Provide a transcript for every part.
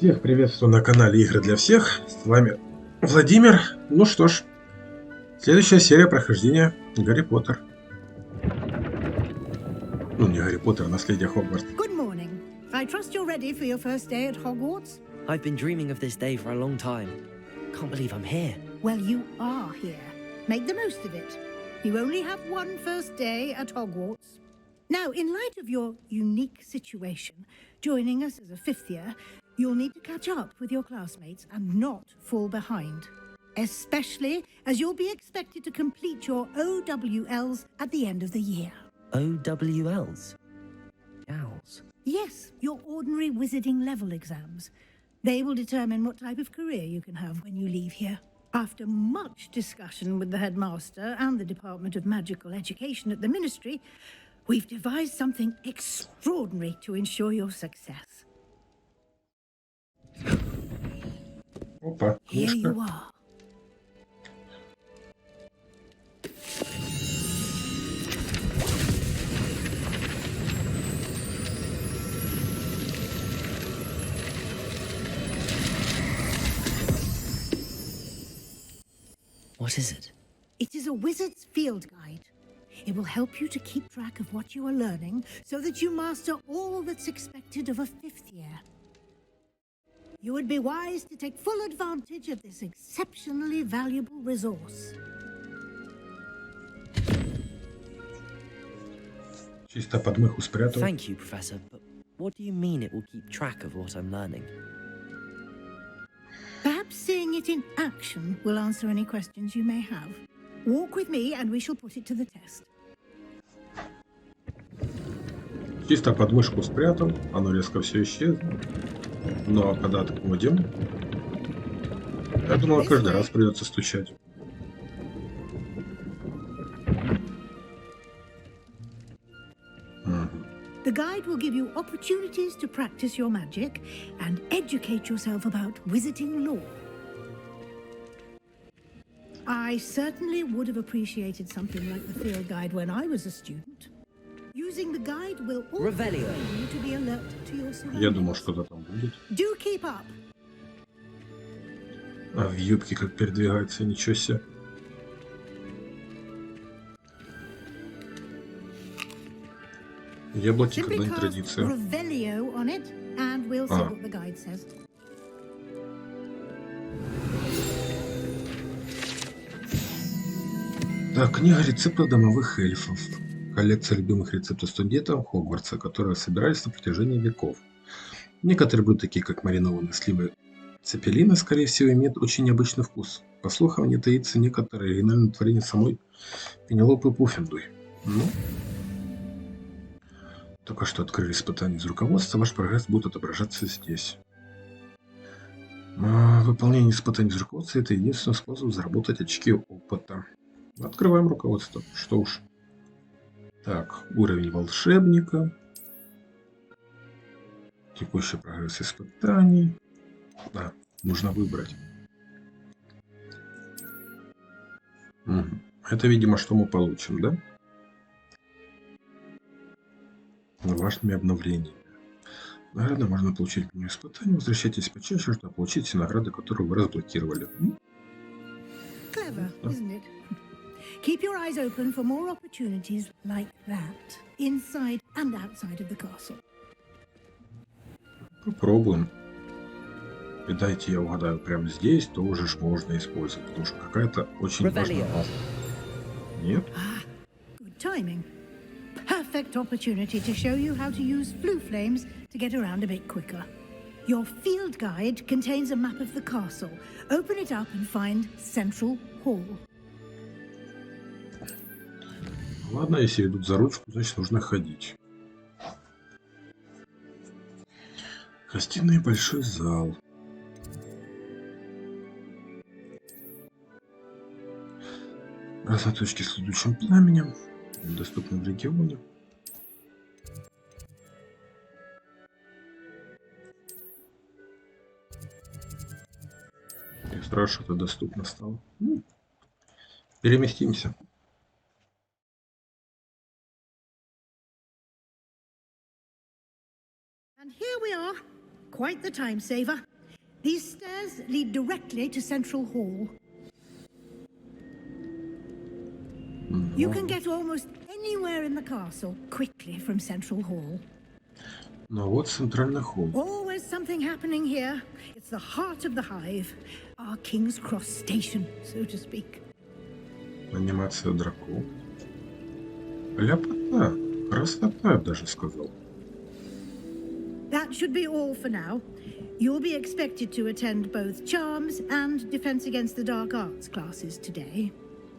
Всех приветствую на канале Игры для всех. С вами Владимир. Ну что ж, следующая серия прохождения Гарри Поттер. Ну, не Гарри Поттер, Наследие Хогвартс. Good morning. I trust you're ready for your first day at Hogwarts. I've been dreaming of this day for a long time. Can't believe I'm here. Well, you are here. Make the most of it. You only have one first day at Hogwarts. Now, in light of your unique situation, joining us as a fifth year, you'll need to catch up with your classmates and not fall behind. Especially as you'll be expected to complete your OWLs at the end of the year. OWLs? Owls? Yes, your ordinary wizarding level exams. They will determine what type of career you can have when you leave here. After much discussion with the headmaster and the Department of Magical Education at the Ministry, we've devised something extraordinary to ensure your success. Опа, Here книжка. you are. What is it? It is a wizard's field guide. It will help you to keep track of what you are learning so that you master all that's expected of a fifth year. You would be wise to take full advantage of this exceptionally valuable resource. Чисто подмыху спрятал. Thank you, Professor, but what do you mean it will keep track of what I'm learning? Perhaps seeing it in action will answer any questions you may have. Walk with me and we shall put it to the test. Чисто подмышку спрятал. Оно резко все исчезло. Ну а когда отходим, я думал, каждый раз придется стучать. The guide will give you opportunities to practice your magic and educate yourself about wizarding lore. I certainly would have appreciated something like the field guide when I was a student. Using the guide will also Revelio. enable you to be alert to your Я думал, surroundings. что-то там будет. Do keep up. А в юбке как передвигается, ничего себе. Яблоки, Simply когда не cast традиция. Revelio on it, and we'll see what the guide says. Так, книга рецептов домовых эльфов. Коллекция любимых рецептов студентов Хогвартса, которые собирались на протяжении веков. Некоторые блюда, такие как маринованные сливы цепелина, скорее всего, имеют очень необычный вкус. По слухам, не таится некоторое оригинальное творение самой Пенелопы Пуффендуй. Ну, только что открыли испытания из руководства, ваш прогресс будет отображаться здесь. Выполнение испытаний из руководства – это единственный способ заработать очки опыта. Открываем руководство. Что уж. Так, уровень волшебника. Текущий прогресс испытаний. Да, нужно выбрать. Это, видимо, что мы получим, да? Важными обновлениями. Награды можно получить в меню испытаний. Возвращайтесь почаще, чтобы получить все награды, которые вы разблокировали. Clever, isn't it? Keep your eyes open for more opportunities like that, inside and outside of the castle. Попробуем. И дайте я угадаю прямо здесь, то уже ж можно использовать, потому что какая-то очень важная база. Нет? Good timing. Perfect opportunity to show you how to use flue flames to get around a bit quicker. Your field guide contains a map of the castle. Open it up and find Central Hall. Ладно, если идут за ручку, значит нужно ходить. Гостиная, большой зал. Разные точки с летучим пламенем. Доступны в регионе. И сразу что-то доступно стало. Переместимся. And here we are. Quite the time saver. These stairs lead directly to Central Hall. You can get almost anywhere in the castle quickly from Central Hall. Ну вот центральный холл. Always something happening here. It's the heart of the hive. Our King's Cross station, so to speak. Анимация дракона. Ляпота. Красота, я бы даже сказал. That should be all for now. You'll be expected to attend both Charms and Defense Against the Dark Arts classes today.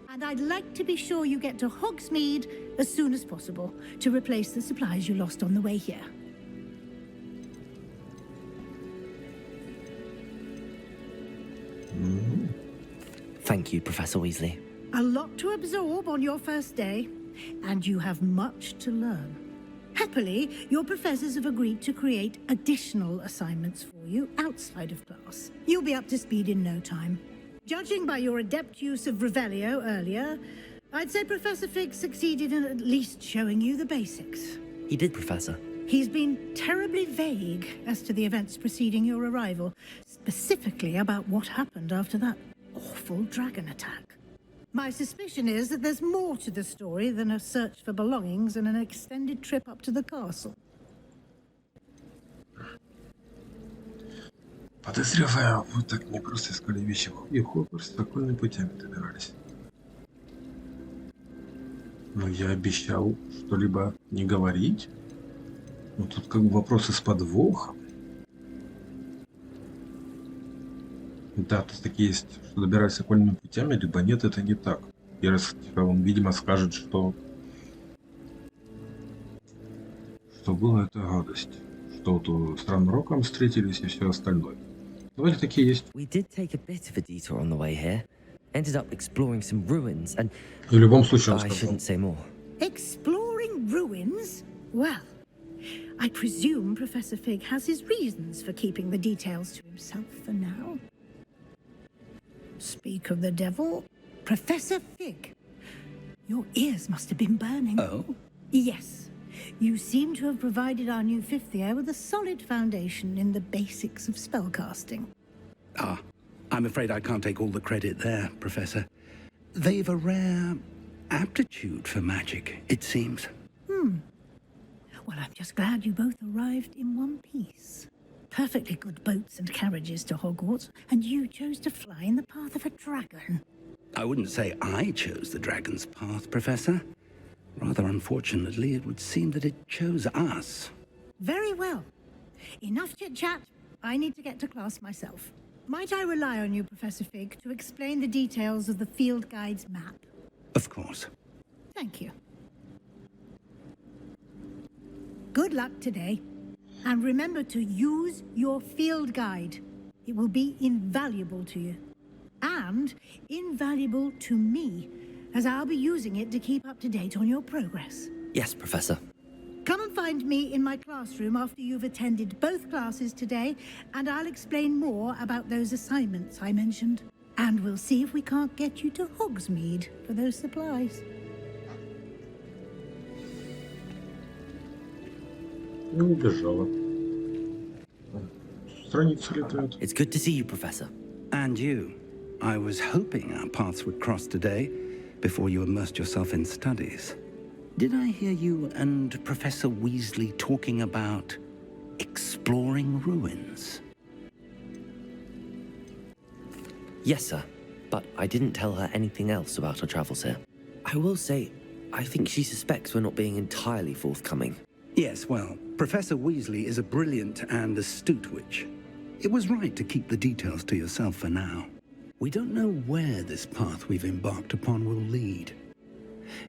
And I'd like to be sure you get to Hogsmeade as soon as possible to replace the supplies you lost on the way here. Thank you, Professor Weasley. A lot to absorb on your first day, and you have much to learn. Happily, your professors have agreed to create additional assignments for you outside of class. You'll be up to speed in no time. Judging by your adept use of Revelio earlier, I'd say Professor Fig succeeded in at least showing you the basics. He did, Professor. He's been terribly vague as to the events preceding your arrival, specifically about what happened after that awful dragon attack. My suspicion is that there's more to the story than a search for belongings and an extended trip up to the castle. Подозреваю, вы так не просто искали вещи в Хогвартс, окольными путями добирались. Но я обещал что-либо не говорить. Ну тут как бы вопросы с подвохом. Да, тут такие есть, что добирались окольными путями, либо нет, это не так. И раз он, видимо, скажет, что было это гадость. Что вот у странным роком встретились и все остальное. Давайте такие есть. We did take a bit of a detour on the way here. Ended up exploring some ruins and... В любом случае, он I сказал. shouldn't say more. Exploring ruins? Well, I presume Professor Fig has his reasons for keeping the details to himself for now. Speak of the devil, Professor Fig. Your ears must have been burning. Oh? Yes. You seem to have provided our new fifth year with a solid foundation in the basics of spellcasting. Ah, I'm afraid I can't take all the credit there, Professor. They've a rare aptitude for magic, it seems. Well, I'm just glad you both arrived in one piece. Perfectly good boats and carriages to Hogwarts, and you chose to fly in the path of a dragon. I wouldn't say I chose the dragon's path, Professor. Rather unfortunately, it would seem that it chose us. Very well. Enough chit-chat. I need to get to class myself. Might I rely on you, Professor Fig, to explain the details of the field guide's map? Of course. Thank you. Good luck today. And remember to use your field guide. It will be invaluable to you. And invaluable to me, as I'll be using it to keep up to date on your progress. Yes, Professor. Come and find me in my classroom after you've attended both classes today, and I'll explain more about those assignments I mentioned. And we'll see if we can't get you to Hogsmeade for those supplies. И убежала. Страницы летают. It's good to see you, Professor. And you. I was hoping our paths would cross today before you immersed yourself in studies. Did I hear you and Professor Weasley talking about exploring ruins? Yes, sir. But I didn't tell her anything else about our travels here. I will say, I think she suspects we're not being entirely forthcoming. Yes, well, Professor Weasley is a brilliant and astute witch. It was right to keep the details to yourself for now. We don't know where this path we've embarked upon will lead.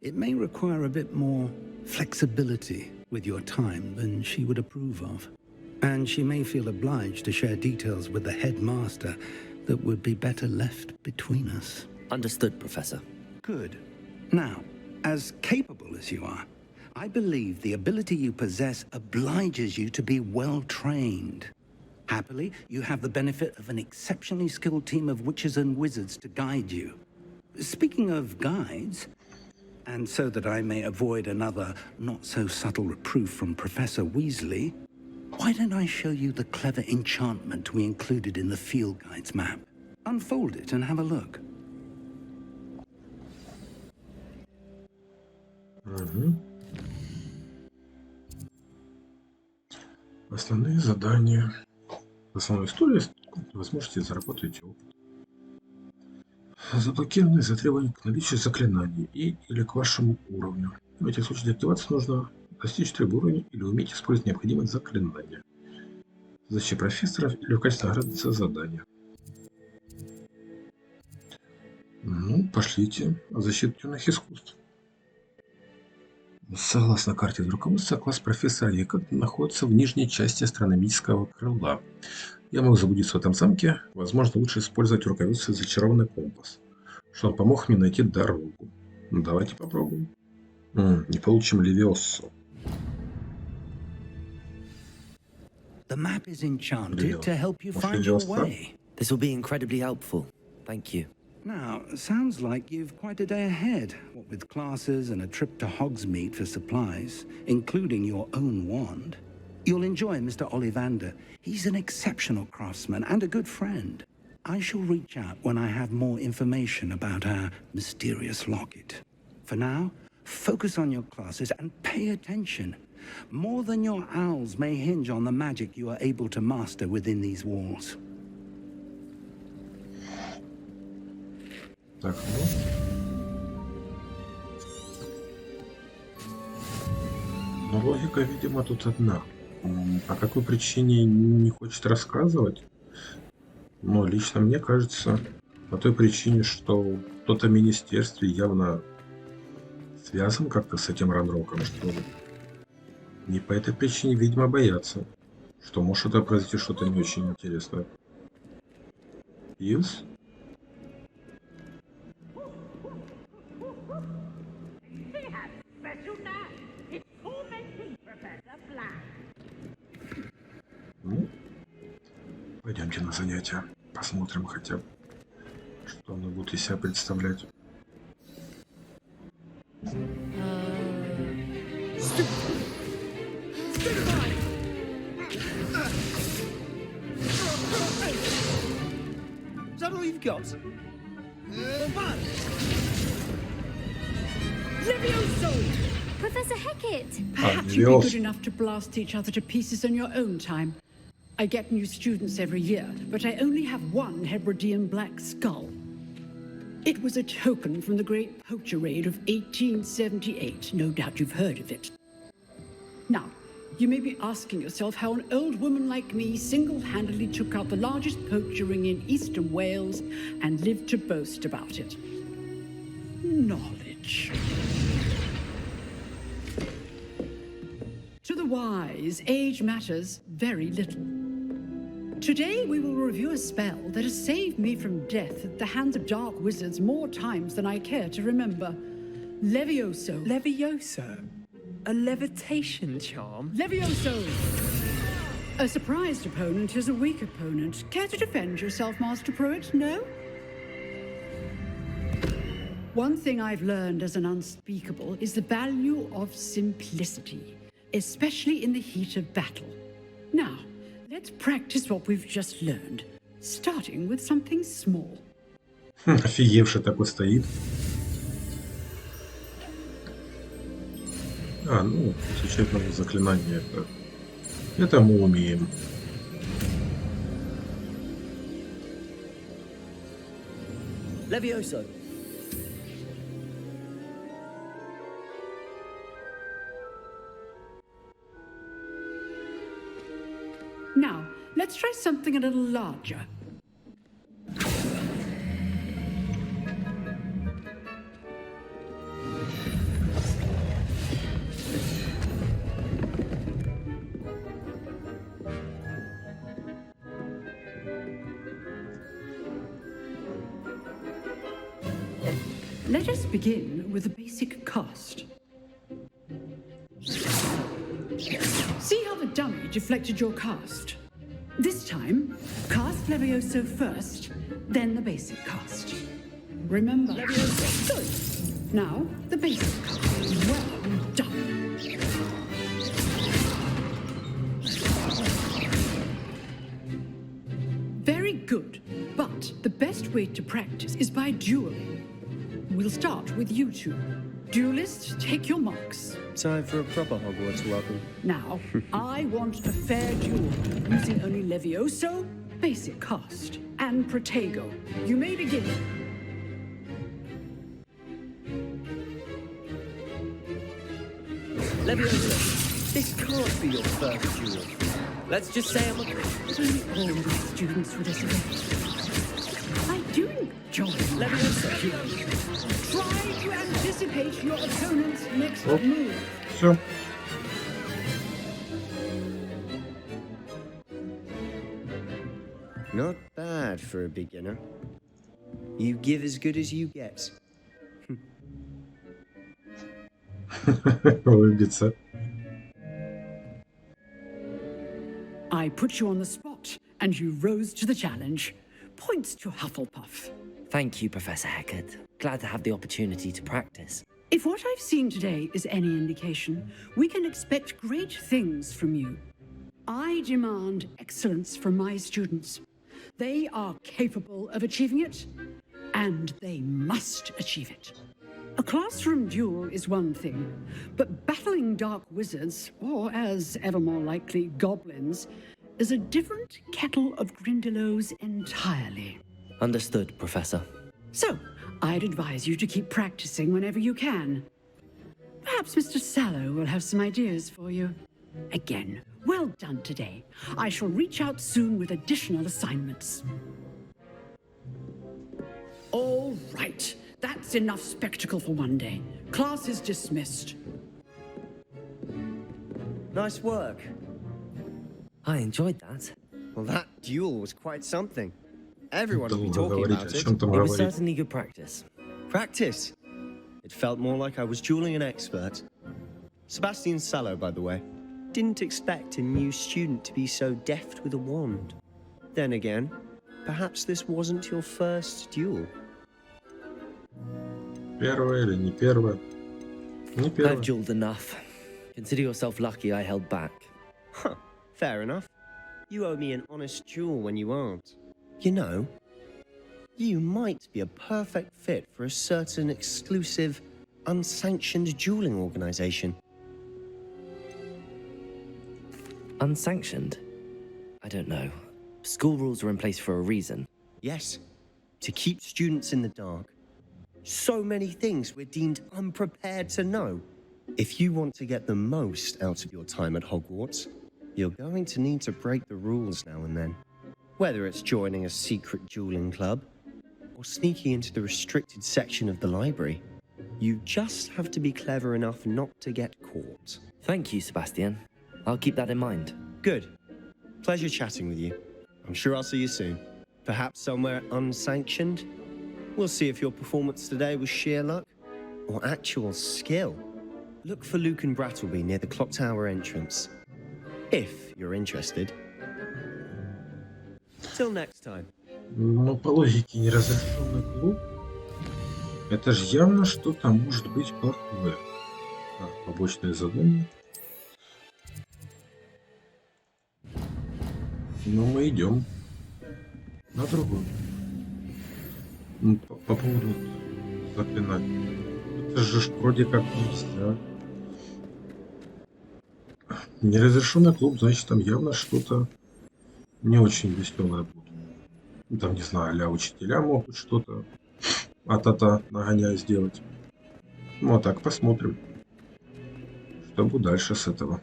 It may require a bit more flexibility with your time than she would approve of. And she may feel obliged to share details with the headmaster that would be better left between us. Understood, Professor. Good. Now, as capable as you are, I believe the ability you possess obliges you to be well trained. Happily, you have the benefit of an exceptionally skilled team of witches and wizards to guide you. Speaking of guides, and so that I may avoid another not-so-subtle reproof from Professor Weasley, Why don't I show you the clever enchantment we included in the field guide's map? Unfold it and have a look. Основные задания. В основной истории вы сможете заработать опыт. Заблокированные за требования к наличию заклинаний или к вашему уровню. В этих случаях для активации нужно достичь 3 уровня или уметь использовать необходимые заклинания. Защита профессоров или в качестве награды за задание. Ну, пошлите. Защита темных искусств. Согласно карте из руководства, класс профессора Века находится в нижней части астрономического крыла. Я могу заблудиться в этом замке. Возможно, лучше использовать руководство зачарованный компас, чтобы он помог мне найти дорогу. Ну, давайте попробуем. Не получим левиоссу. The map is enchanted to help you find your way. This will be incredibly helpful. Thank you. Now, sounds like you've quite a day ahead, what with classes and a trip to Hogsmeade for supplies, including your own wand. You'll enjoy Mr. Ollivander. He's an exceptional craftsman and a good friend. I shall reach out when I have more information about our mysterious locket. For now, focus on your classes and pay attention. More than your owls may hinge on the magic you are able to master within these walls. Так, ну. Но логика, видимо, тут одна. По какой причине не хочет рассказывать? Но лично мне кажется, по той причине, что кто-то в министерстве явно связан как-то с этим ранроком, что не по этой причине, видимо, боятся, что может это произойти что-то не очень интересное. Пивс? Ну, пойдемте на занятия, посмотрим хотя бы, что оно будет из себя представлять. Is that all you've got? Levioso! Professor Hecat! Perhaps you'd be good enough to blast each other to pieces on your own time. I get new students every year, but I only have one Hebridean black skull. It was a token from the Great Poacher Raid of 1878. No doubt you've heard of it. Now, you may be asking yourself how an old woman like me single-handedly took out the largest poacher ring in eastern Wales and lived to boast about it. Knowledge. To the wise, age matters very little. Today we will review a spell that has saved me from death at the hands of dark wizards more times than I care to remember. Levioso. Levioso? A levitation charm? Levioso! A surprised opponent is a weak opponent. Care to defend yourself, Master Pruitt? No? One thing I've learned as an unspeakable is the value of simplicity, especially in the heat of battle. Now, let's practice what we've just learned, starting with something small. Офигевший такой стоит. Ну, изучать новые заклинания. Это мы умеем. Levioso! Now, let's try something a little larger. Let us begin with a basic cast. See how the dummy deflected your cast? This time, cast Levioso first, then the basic cast. Remember, Levioso. Good. Now, the basic cast. Well done. Very good. But the best way to practice is by dueling. We'll start with you two. Duelists, take your marks. Time for a proper Hogwarts welcome. Now, I want a fair duel, using only Levioso, basic cast, and Protego. You may begin. Leviosa, this can't be your first duel. Let's just say I'm a... Only all the students for this event. I do enjoy Leviosa duels. Try to anticipate your opponent's next move. Все. Not bad for a beginner. You give as good as you get. Улыбится. I put you on the spot, and you rose to the challenge. Points to Hufflepuff. Thank you, Professor Hecat. Glad to have the opportunity to practice. If what I've seen today is any indication, we can expect great things from you. I demand excellence from my students. They are capable of achieving it, and they must achieve it. A classroom duel is one thing, but battling dark wizards, or as ever more likely, goblins, is a different kettle of Grindylows entirely. Understood, Professor. So, I'd advise you to keep practicing whenever you can. Perhaps Mr. Sallow will have some ideas for you. Again, well done today. I shall reach out soon with additional assignments. All right. That's enough spectacle for one day. Class is dismissed. Nice work. I enjoyed that. Well, that duel was quite something. Everyone will be Долго talking говорить, about о it. чем там It was говорить. certainly good practice. Practice. It felt more like I was dueling an expert. Sebastian Sallow, by the way, didn't expect a new student to be so deft with a wand. Then again, perhaps this wasn't your first duel. Первое или не первое? Не I've первое. dueled enough. Consider yourself lucky I held back. Huh, fair enough. You owe me an honest duel when you aren't. You know, you might be a perfect fit for a certain exclusive, unsanctioned dueling organization. Unsanctioned? I don't know. School rules are in place for a reason. Yes, to keep students in the dark. So many things we're deemed unprepared to know. If you want to get the most out of your time at Hogwarts, you're going to need to break the rules now and then. Whether it's joining a secret dueling club, or sneaking into the restricted section of the library, you just have to be clever enough not to get caught. Thank you, Sebastian. I'll keep that in mind. Good. Pleasure chatting with you. I'm sure I'll see you soon. Perhaps somewhere unsanctioned? We'll see if your performance today was sheer luck or actual skill. Look for Luke and Brattleby near the clock tower entrance. If you're interested. Till next time. Ну, по логике, неразрешенный клуб. Это же явно что-то может быть плохое. Так, побочное задание. Ну, мы идем на другую. Ну, по поводу заклинаний. Это же вроде как нельзя. Неразрешенный клуб, значит, там явно что-то не очень веселое будет. Ну, там, не знаю, а-ля учителя могут что-то а-та-та нагоняя сделать. Ну, а так посмотрим, что будет дальше с этого.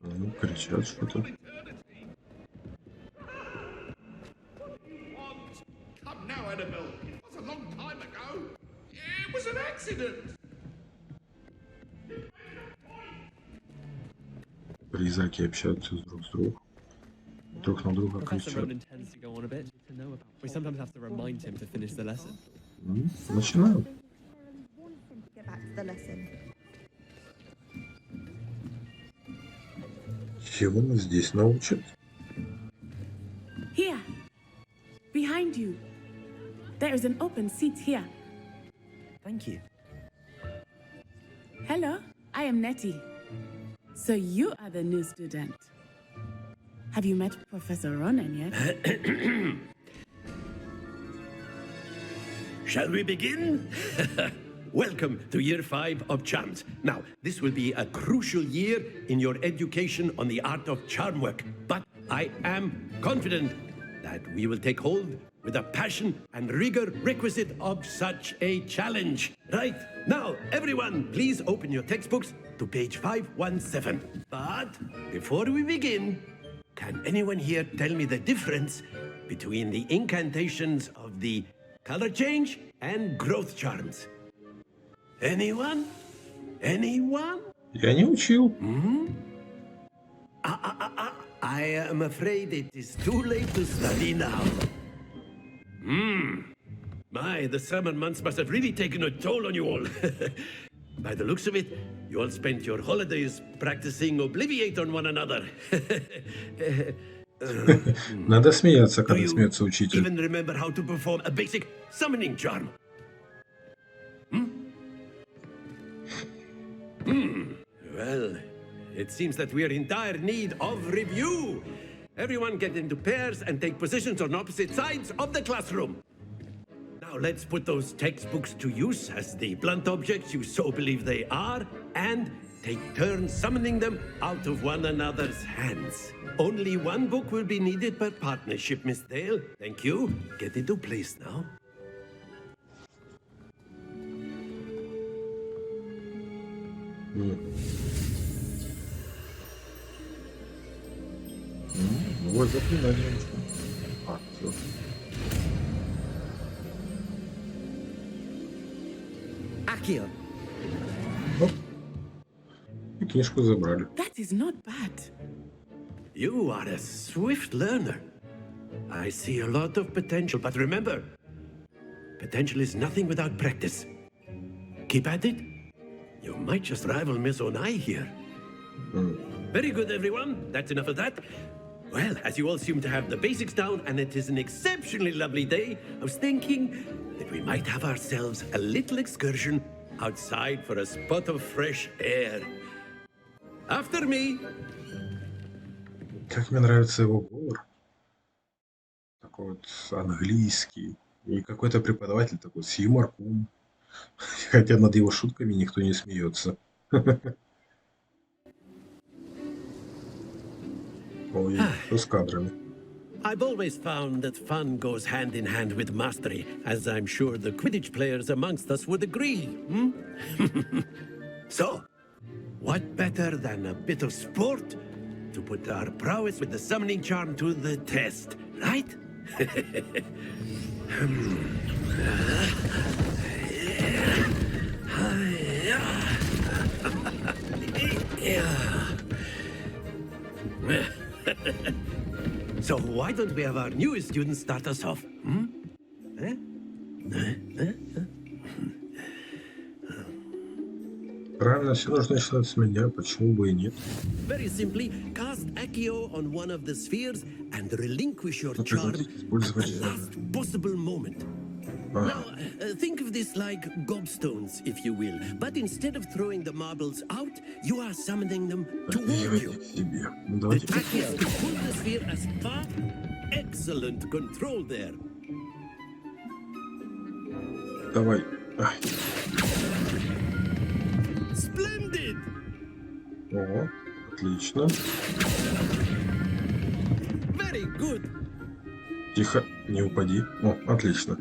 Ну, кричат что-то. Come now, Annabelle. It was a long time ago. It was an accident. Призраки общаются друг с другом. Друг на друга Professor кричат. Ronan tends to go on a bit to know about. We sometimes have to remind him to finish the lesson. Начинаем. Get back to the lesson. Чего нас здесь научат? Here, behind you. There is an open seat here. Thank you. Hello, I am Nettie. So you are the new student. Have you met Professor Ronan yet? Shall we begin? Welcome to Year 5 of Charms. Now, this will be a crucial year in your education on the art of charm work, but I am confident that we will take hold with the passion and rigor requisite of such a challenge. Right, now, everyone, please open your textbooks to page 517. But before we begin, can anyone here tell me the difference between the incantations of the color change and growth charms? Anyone? Anyone? Я не учил. I am afraid it is too late to study now. My, the summer months must have really taken a toll on you all. By the looks of it, you all spent your holidays practicing Obliviate on one another. Надо смеяться, Do когда you смеется учитель. even remember how to perform a basic summoning charm? Well, it seems that we are in dire need of review. Everyone get into pairs and take positions on opposite sides of the classroom. Now let's put those textbooks to use as the blunt objects you so believe they are, and take turns summoning them out of one another's hands. Only one book will be needed per partnership, Miss Dale. Thank you. Get into place now. Вот заклинание нужно. Всё. Accio. Оп. И книжку забрали. That is not bad. You are a swift learner. I see a lot of potential, but remember, potential is nothing without practice. Keep at it. You might just rival Miss Onai here. Very good, everyone. That's enough of that. Well, as you all seem to have the basics down, and it is an exceptionally lovely day, I was thinking that we might have ourselves a little excursion outside for a spot of fresh air. After me. Как мне нравится его говор. Такой вот английский. И какой-то преподаватель такой с юморком. Хотя над его шутками никто не смеется. Ой, что с кадрами? I've always found that fun goes hand in hand with mastery, as I'm sure the Quidditch players amongst us would agree. So, what better than a bit of sport to put our prowess with the summoning charm to the test, right? So why don't we have our newest student start us off? Правильно, все нужно начинать с меня, почему бы и нет? Very simply, cast Accio on one of the spheres and relinquish your charm at the last possible moment. Now, think of this like gobstones, if you will. But instead of throwing the marbles out, you are summoning them toward you. The trick is to pull the sphere as far. Excellent control there. Давай. Splendid! О, отлично. Very good. Тихо, не упади. О, отлично.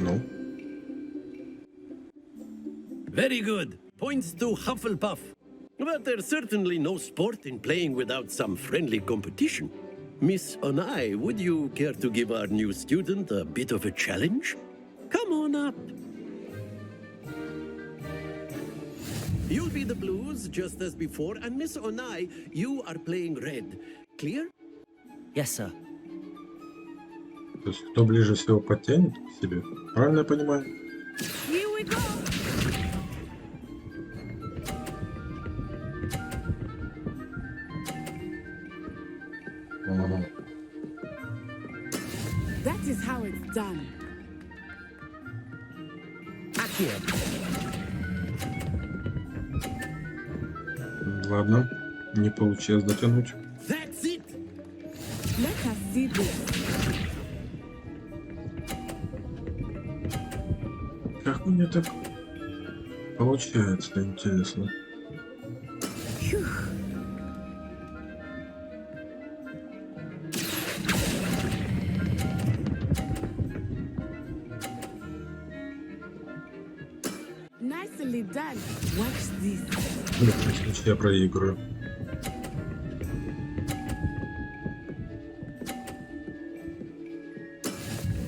Ну. Very good. Points to Hufflepuff. But there's certainly no sport in playing without some friendly competition. Miss Onai, would you care to give our new student a bit of a challenge? Come on up. You'll be the blues, just as before, and Miss Onai, you are playing red. Clear? Yes, sir. То есть, кто ближе всего подтянет к себе? Правильно я понимаю? Here we go. Ага. That is how it's done. Accio. Ладно, не получилось дотянуть. That's it. Let us see this. Как у меня так получается, интересно. Phew. Nicely done. Watch this. В любом случае я проигрываю.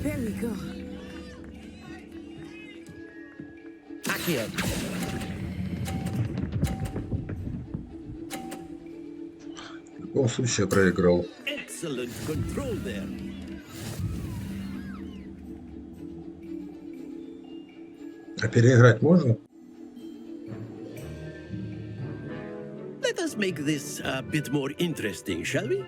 There we go. Accio. В любом случае я проиграл. Excellent control there. А переиграть можно? Let us make this a bit more interesting, shall we?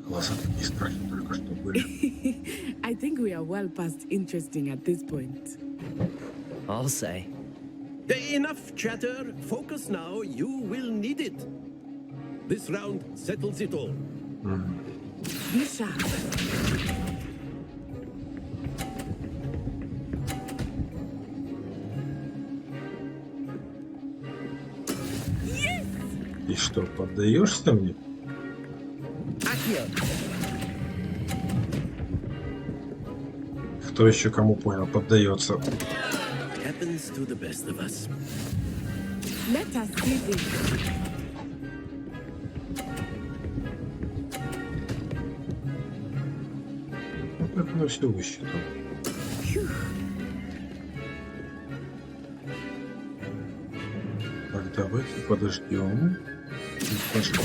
Глаза такие страшные только что были. I think we are well past interesting at this point. I'll say. Enough chatter. Focus now. You will need it. This round settles it all. Be sharp. И что, поддаешься мне? Accio. Кто еще кому понял, поддается? Happens to the best of us. Let us see this. Ну, как оно все высчитал. Phew. Так, давайте подождем. Пошло.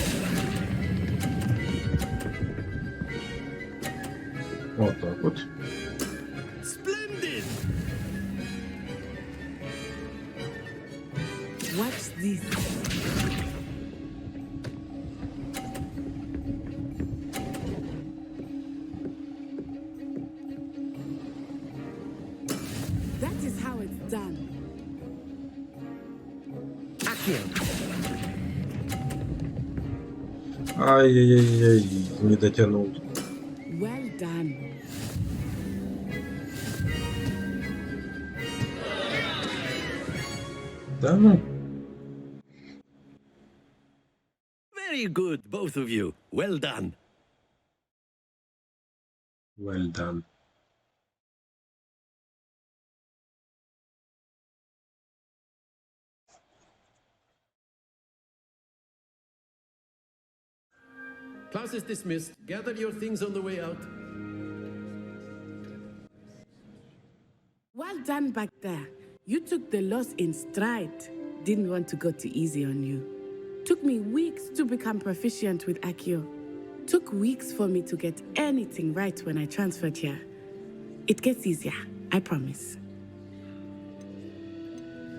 Вот так вот. Splendid. Watch this. That is how it's done. Accio. Ай-яй-яй-яй, не дотянул. Well done. Да ну. Very good, both of you. Well done. Well done. Class is dismissed. Gather your things on the way out. Well done back there. You took the loss in stride. Didn't want to go too easy on you. Took me weeks to become proficient with Accio. Took weeks for me to get anything right when I transferred here. It gets easier, I promise.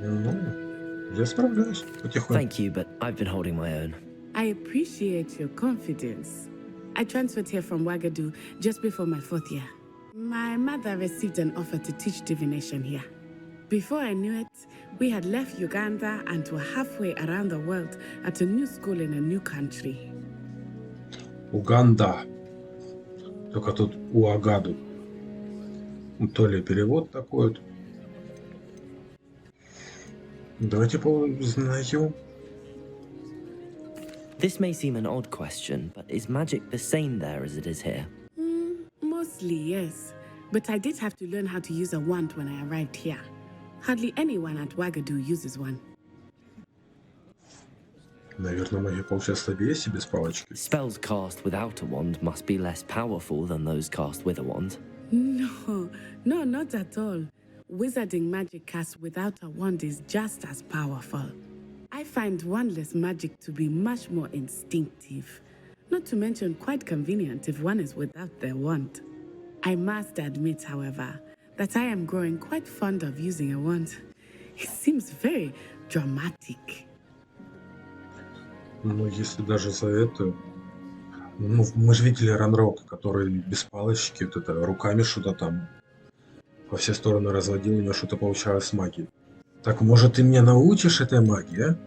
Ну, я справляюсь потихоньку. Thank you, but I've been holding my own. I appreciate your confidence. I transferred here from Wagadu just before my 4th year. My mother received an offer to teach divination here. Before I knew it, we had left Uganda and were halfway around the world at a new school in a new country. Уганда. Только тут Уагаду. То ли перевод такой вот. Давайте поузнаем. This may seem an odd question, but is magic the same there as it is here? Mostly, yes. But I did have to learn how to use a wand when I arrived here. Hardly anyone at Wagadu uses one. Наверное, магия получается слабее, если без палочки. Spells cast without a wand must be less powerful than those cast with a wand. No, not at all. Wizarding magic cast without a wand is just as powerful. I find wandless magic to be much more instinctive. Not to mention quite convenient if one is without their wand. I must admit, however, that I am growing quite fond of using a wand. It seems very dramatic. Ну, если даже за это... Ну, мы же видели Ранрока, который без палочки, вот это, руками что-то там Во все стороны разводил, у него что-то получалось с магией. Так, может, ты меня научишь этой магии, а?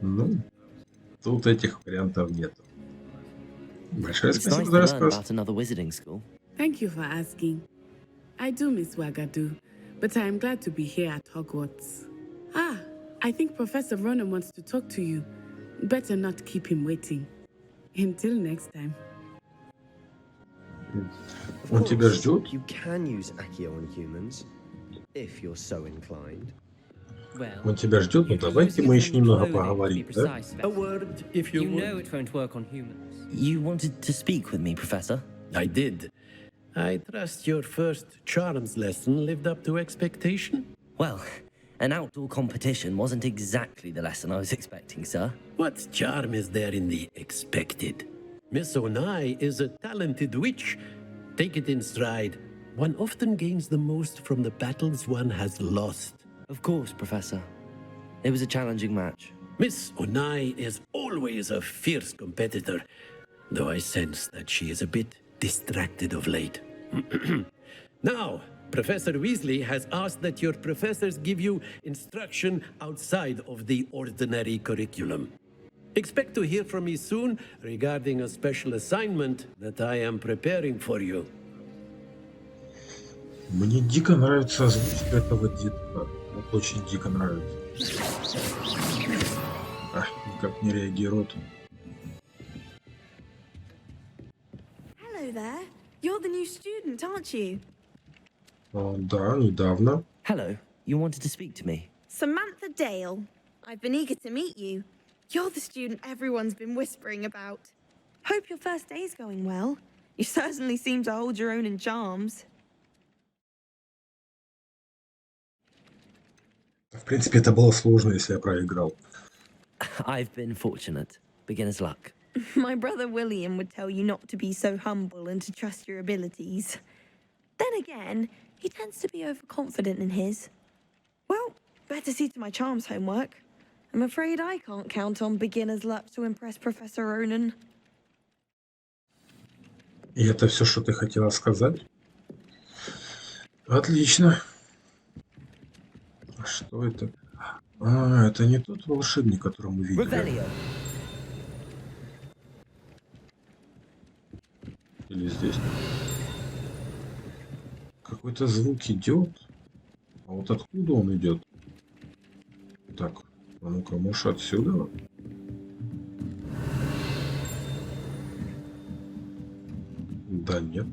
Ну, тут этих вариантов нет. Большое It's спасибо nice за to learn рассказ. about another wizarding school. Thank you for asking. I do miss Wagadu, but I am glad to be here at Hogwarts. Ah, I think Professor Ronan wants to talk to you. Better not keep him waiting. Until next time. Он тебя ждет? You can use Accio on humans, if you're so inclined. Он тебя ждет, ну давайте мы еще немного поговорим, да? A word, if you would. it won't work on humans. You wanted to speak with me, Professor? I did. I trust your first charms lesson lived up to expectation? Well, an outdoor competition wasn't exactly the lesson I was expecting, sir. What charm is there in the expected? Miss Onai is a talented witch. Take it in stride. One often gains the most from the battles one has lost. Of course, Professor. It was a challenging match. Miss Onai is always a fierce competitor, though I sense that she is a bit distracted of late. Now, Professor Weasley has asked that your professors give you instruction outside of the ordinary curriculum. Expect to hear from me soon regarding a special assignment that I am preparing for you. Мне дико нравится озвучка этого детка. Вот очень дико нравится. Ах, никак не реагирует. Hello there. You're the new student, aren't you? Да, недавно. Hello, you wanted to speak to me? Samantha Dale. I've been eager to meet you. You're the student everyone's been whispering about. Hope your first day's going well. You certainly seem to hold your own in charms. В принципе, это было сложно, если я проиграл. I've been fortunate. Beginner's luck. My brother William would tell you not to be so humble and to trust your abilities. Then again, he tends to be overconfident in his. Well, better see to my charms homework. I'm afraid I can't count on beginner's luck to impress Professor Ronan. И это все, что ты хотела сказать? Отлично. А что это? А, это не тот волшебник, которого мы видели. Revelio. Или здесь? Какой-то звук идет. А вот откуда он идет? Так, а ну-ка, может отсюда? Да нет.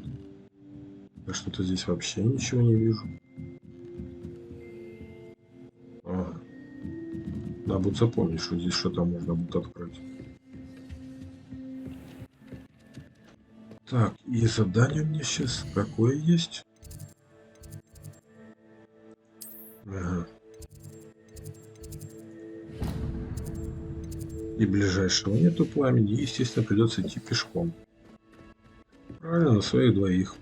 Я что-то здесь вообще ничего не вижу. Ага. Надо будет запомнить, что здесь что-то можно будет открыть. Так, и задание мне сейчас какое есть? Ага. И ближайшего нету пламени, и, естественно, придется идти пешком. Правильно, на своих двоих.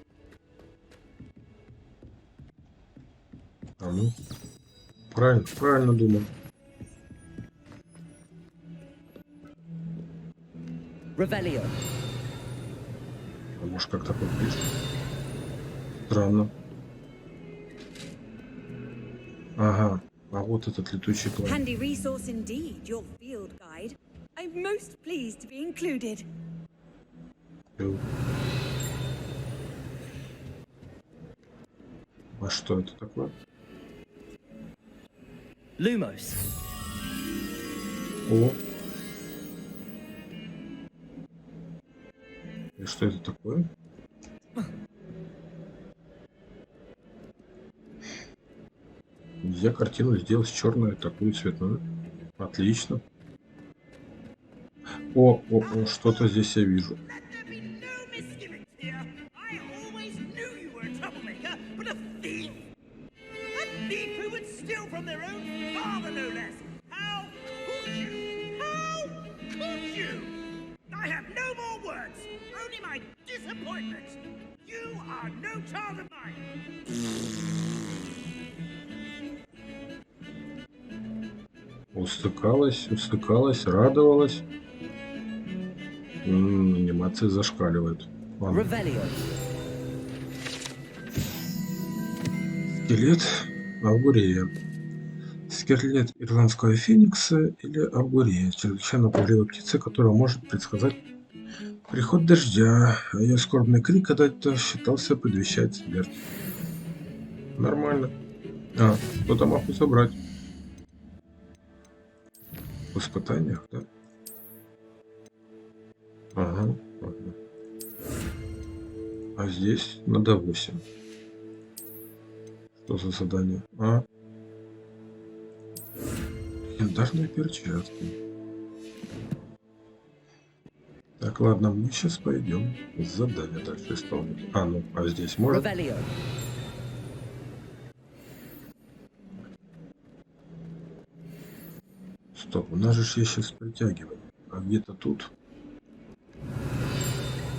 А ну. Правильно, правильно думаю. Revelio. А может как-то поближе? Странно. Ага, а вот этот летучий план. Handy resource indeed, your field guide. I'm most pleased to be included. А что это такое? Lumos. О. И что это такое? Нельзя картину сделать черную, такую цветную. Отлично. О, что-то здесь я вижу. Устыкалась, радовалась. Анимация зашкаливает. Ладно. Revelio. Скелет Аугурея. Скелет ирландского феникса или Аугурея. Чрезвычайно пугливая птица, которая может предсказать приход дождя, а ее скорбный крик когда-то считался предвещает смерть. Нормально. А, кто-то мог собрать. В испытаниях, да? Ага, ладно. А здесь надо 8. Что за задание? А? Янтарные перчатки. Так, ладно, мы сейчас пойдем задание дальше исполнить. А, ну, а здесь можно? Revelio. Стоп, у нас же есть сейчас притягивание. А где-то тут.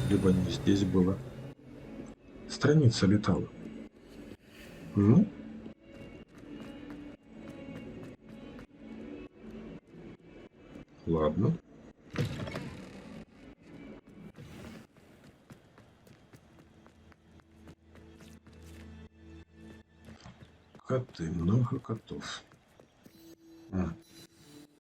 Либо не здесь было. Страница летала. Ну. Ладно. Коты, много котов.